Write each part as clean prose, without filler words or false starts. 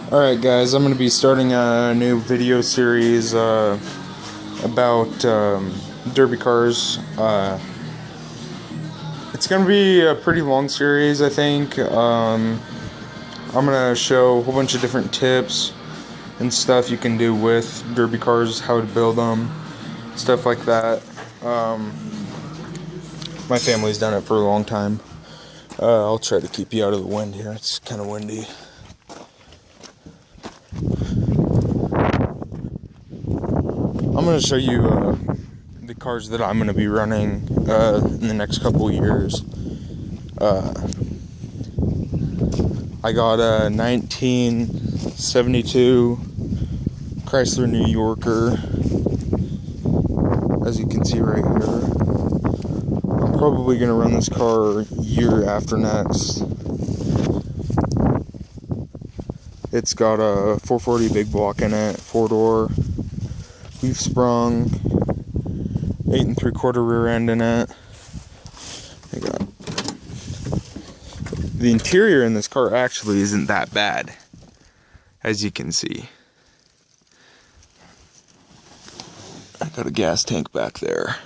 Alright guys, I'm going to be starting a new video series about derby cars. It's going to be a pretty long series, I think. I'm going to show a whole bunch of different tips and stuff you can do with derby cars, how to build them, stuff like that. My family's done it for a long time. I'll try to keep you out of the wind here. It's kind of windy. I'm going to show you the cars that I'm going to be running in the next couple years. I got a 1972 Chrysler New Yorker, as you can see right here. I'm probably going to run this car year after next. It's got a 440 big block in it, 4-door. We've sprung 8 3/4 rear end in it. The interior in this car actually isn't that bad, as you can see. I got a gas tank back there,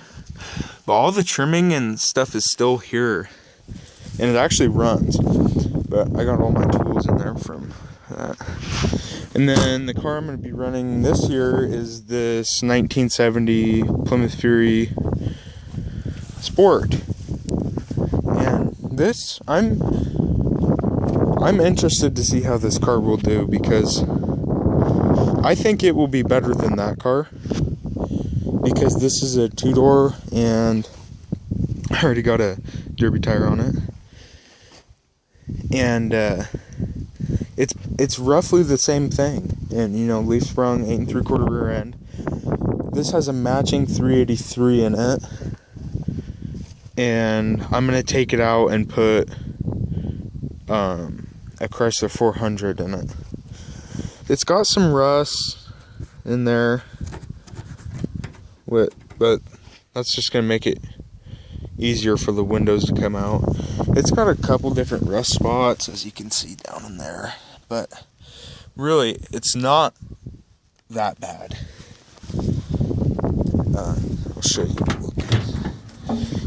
but all the trimming and stuff is still here, and it actually runs. But I got all my tools in there from that. And then the car I'm going to be running this year is this 1970 Plymouth Fury Sport. And this, I'm interested to see how this car will do, because I think it will be better than that car, because this is a 2-door and I already got a derby tire on it. And it's roughly the same thing, and leaf sprung 8 3/4 rear end. This has a matching 383 in it, and I'm gonna take it out and put a Chrysler 400 in it. It's got some rust in there, but that's just gonna make it easier for the windows to come out. It's got a couple different rust spots, as you can see down in there, but really it's not that bad. I'll show you.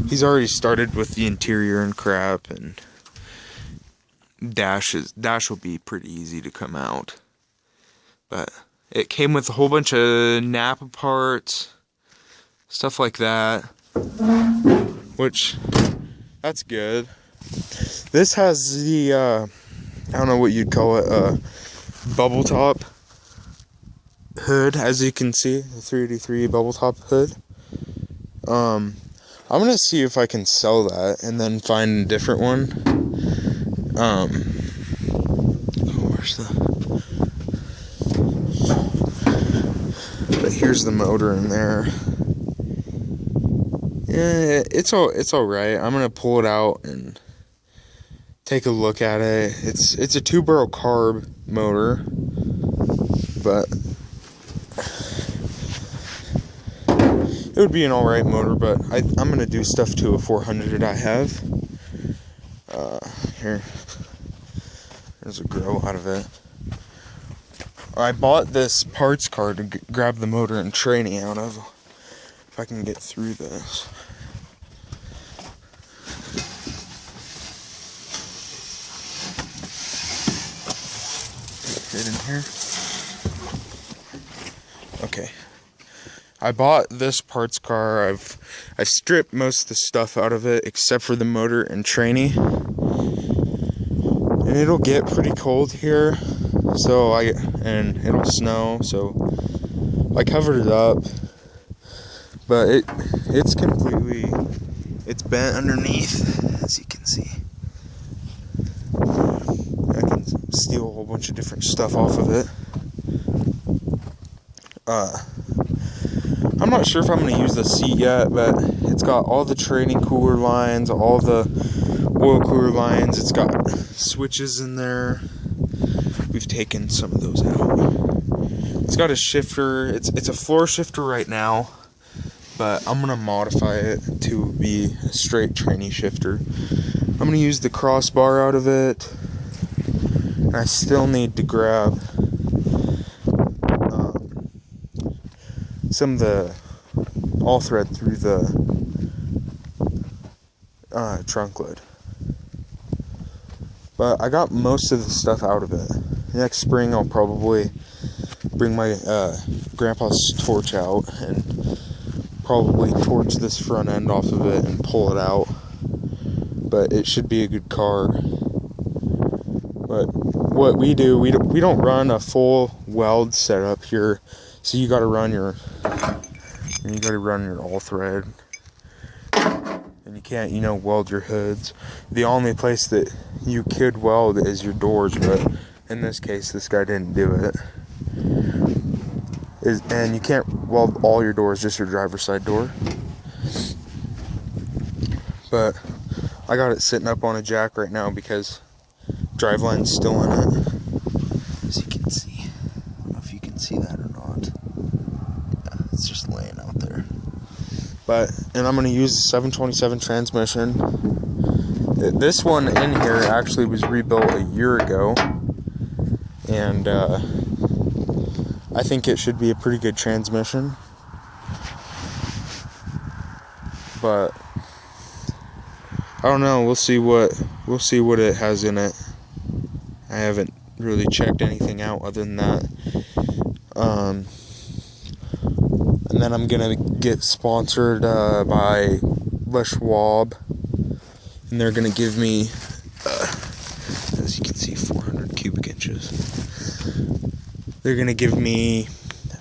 He's already started with the interior and crap, and dash will be pretty easy to come out. But it came with a whole bunch of Napa parts, stuff like that, which that's good. This has the I don't know what you'd call it, bubble top hood, as you can see, the 383 bubble top hood. I'm gonna see if I can sell that and then find a different one. But here's the motor in there. Yeah, it's all right. I'm gonna pull it out and take a look at it. It's a 2-barrel carb motor, but it would be an alright motor. But I'm gonna do stuff to a 400 I have. There's a grow out of it. I bought this parts car to grab the motor and tranny out of. If I can get through this. Fit in here. Okay. I bought this parts car. I stripped most of the stuff out of it except for the motor and tranny. And it'll get pretty cold here. And it'll snow, so I covered it up. But it's bent underneath, as you can see. I can steal a whole bunch of different stuff off of it. I'm not sure if I'm going to use the seat yet, but it's got all the training cooler lines, all the oil cooler lines. It's got switches in there. We've taken some of those out. It's got a shifter. It's a floor shifter right now, but I'm going to modify it to be a straight tranny shifter. I'm going to use the crossbar out of it. I still need to grab some of the all thread through the trunk lid. But I got most of the stuff out of it. Next spring I'll probably bring my grandpa's torch out and probably torch this front end off of it and pull it out. But it should be a good car. But what we do, we don't run a full weld setup here. So you gotta run your all thread. And you can't, weld your hoods. The only place that you could weld is your doors, but in this case, this guy didn't do it. And you can't weld all your doors, just your driver's side door. But I got it sitting up on a jack right now because driveline's still in it. As you can see. I don't know if you can see that or not. Yeah, it's just laying out there. And I'm going to use the 727 transmission. This one in here actually was rebuilt a year ago. And I think it should be a pretty good transmission. But I don't know, we'll see what it has in it. I haven't really checked anything out other than that. And then I'm gonna get sponsored by Le Schwab, and they're gonna give me, as you can see, 400 cubic inches. They're gonna give me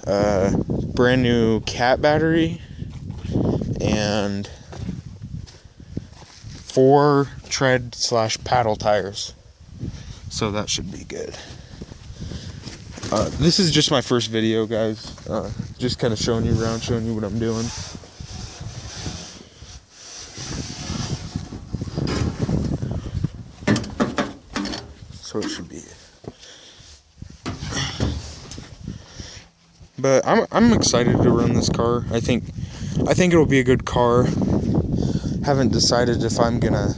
a brand new cat battery and 4 tread/paddle tires. So that should be good. This is just my first video, guys. Just kind of showing you around, showing you what I'm doing. So it should be. But I'm excited to run this car. I think it'll be a good car. Haven't decided if I'm gonna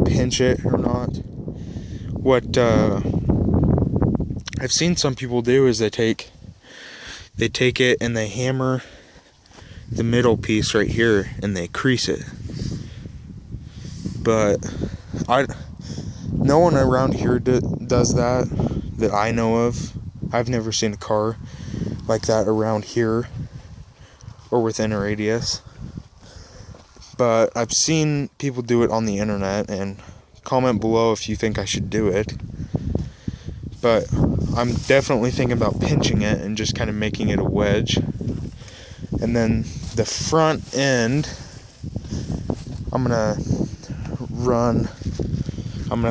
pinch it or not. What I've seen some people do is they take it and they hammer the middle piece right here and they crease it. But no one around here does that I know of. I've never seen a car like that around here or within a radius. But I've seen people do it on the internet, and comment below if you think I should do it. But I'm definitely thinking about pinching it and just kind of making it a wedge. And then the front end, I'm gonna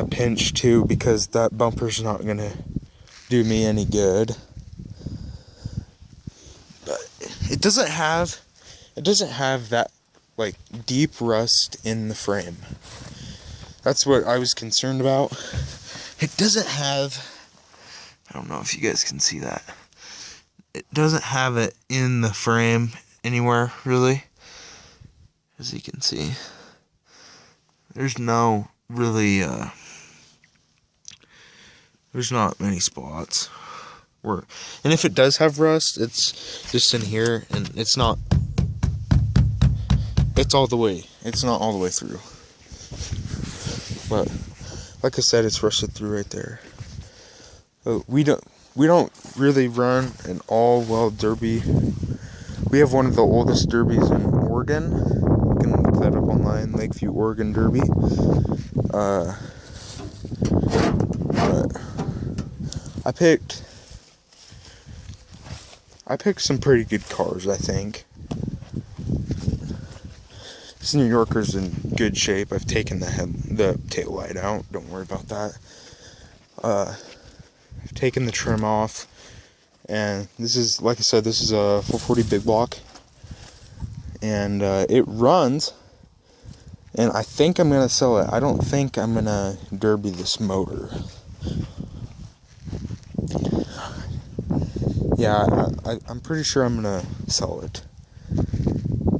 pinch too, because that bumper's not gonna do me any good. But it doesn't have that like deep rust in the frame. That's what I was concerned about. It doesn't have, I don't know if you guys can see that. It doesn't have it in the frame anywhere, really. As you can see. There's no really, there's not many spots. And if it does have rust, it's just in here, and it's not all the way through. But like I said, it's rusted through right there. We don't really run an all-weld derby. We have one of the oldest derbies in Oregon. You can look that up online, Lakeview, Oregon Derby. But I picked some pretty good cars, I think. This New Yorker's in good shape. I've taken the tail light out. Don't worry about that. I've taken the trim off, and this is, like I said, this is a 440 big block, and it runs. And I think I'm gonna sell it. I don't think I'm gonna derby this motor. Yeah, I'm pretty sure I'm gonna sell it.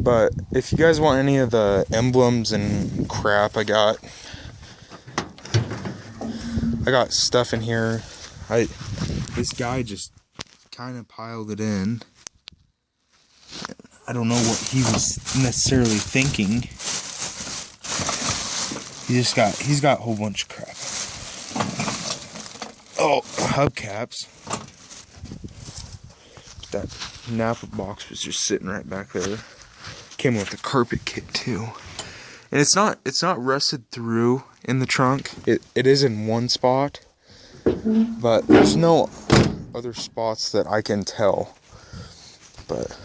But if you guys want any of the emblems and crap, I got stuff in here. This guy just kind of piled it in. I don't know what he was necessarily thinking. He's got a whole bunch of crap. Oh, hubcaps. That Napa box was just sitting right back there. Came with a carpet kit too. And it's not rusted through in the trunk. It is in one spot, but there's no other spots that I can tell. But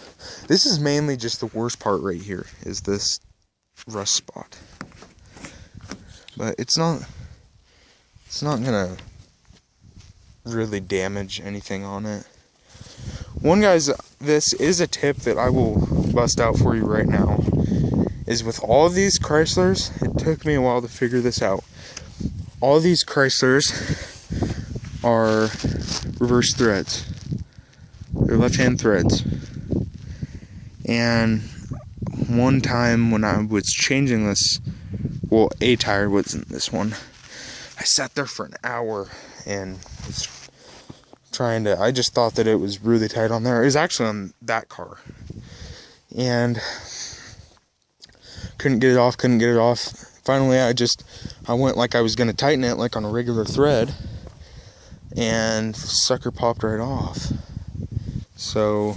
this is mainly just the worst part right here, is this rust spot. But it's not gonna really damage anything on it. One, guys, this is a tip that I will bust out for you right now, is with all of these Chryslers, it took me a while to figure this out. All of these Chryslers are reverse threads. They're left-hand threads. And one time when I was changing this, well, a tire wasn't this one, I sat there for an hour and was I just thought that it was really tight on there. It was actually on that car. And couldn't get it off. Finally, I went like I was going to tighten it like on a regular thread, and the sucker popped right off. So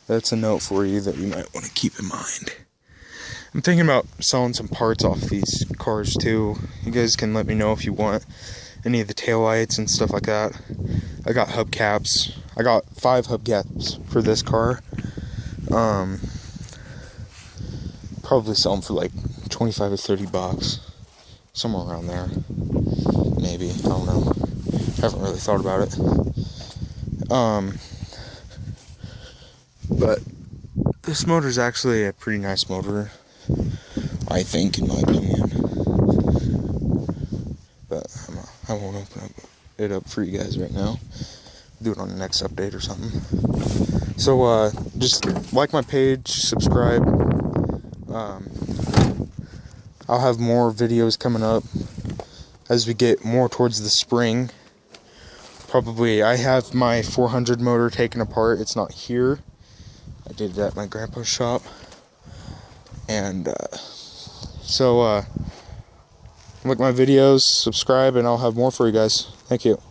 that's a note for you that you might want to keep in mind. I'm thinking about selling some parts off these cars too. You guys can let me know if you want any of the taillights and stuff like that. I got hubcaps. I got 5 hubcaps for this car. Probably sell them for like 25 or 30 bucks. Somewhere around there. Maybe. I don't know. Haven't really thought about it. But this motor is actually a pretty nice motor, I think, in my opinion. But I won't open it up for you guys right now. Do it on the next update or something. So just like my page, subscribe. I'll have more videos coming up as we get more towards the spring. Probably, I have my 400 motor taken apart. It's not here. I did it at my grandpa's shop. And so like my videos, subscribe, and I'll have more for you guys. Thank you.